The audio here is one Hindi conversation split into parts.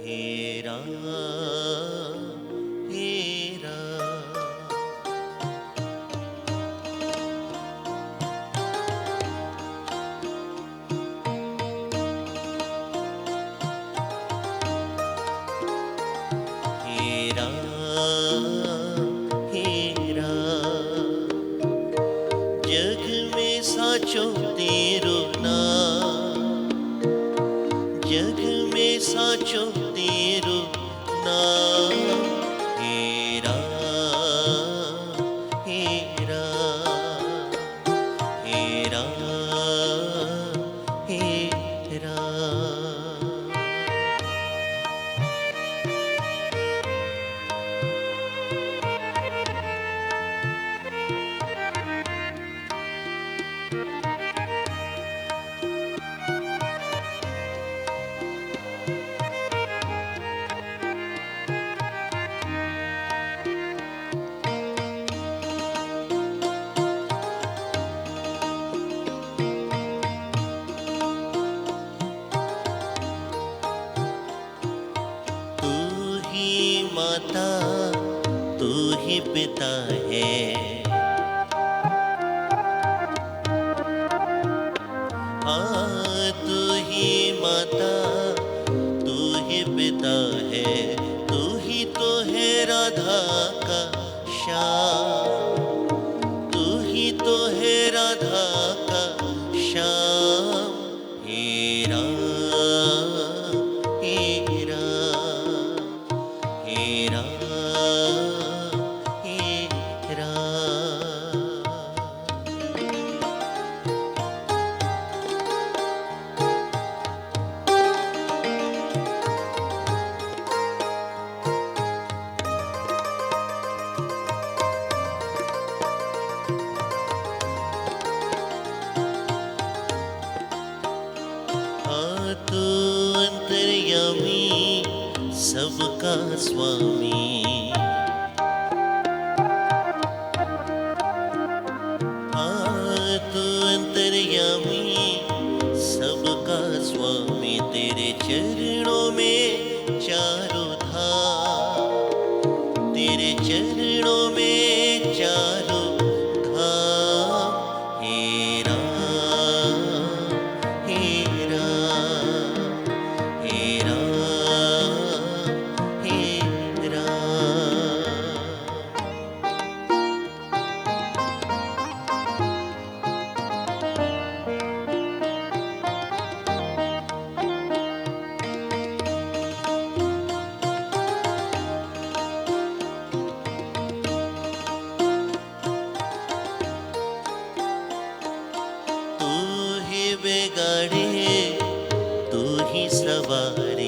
हेरा हेरा हेरा हेरा जग में साचो तेरो नाम, जग में साचो तेरो नाम। हेरा हेरा हेरा हेरा माता तू ही पिता है, तू ही माता तू ही पिता है, तू ही तो है राधा का श्याम, तू ही तो है राधा का श्याम। हेरा हेरा हेरा हेरा तू अंतर्यामी सबका स्वामी, तू अंतर्यामी सबका स्वामी। तेरे चरणों में चारों धाम, तेरे चरणों में चारों धाम। हेरा हेरा हेरा हेरा बेगाड़े तू ही सवारे,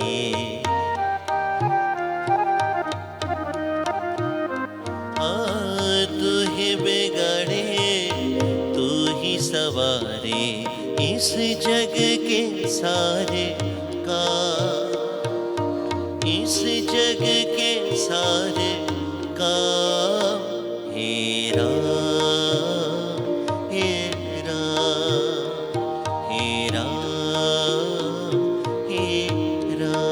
तू ही बेगाड़े तू ही सवारे। इस जग के सारे काम, इस जग के सारे काम। हेरा हेरा हेरा हेरा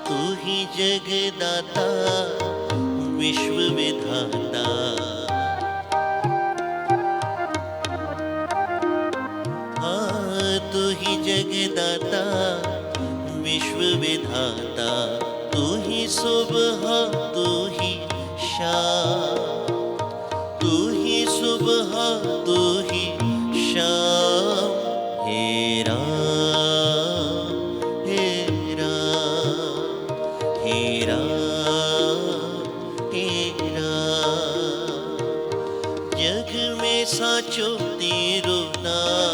तू ही जगदाता विश्व विधाता, तू ही जगदाता विश्व विधाता। तू ही सुबह तू ही शाम, तू ही सुबह तू ही शाम। हेरा हेरा हेरा हेरा जग में साचो तेरो नाम।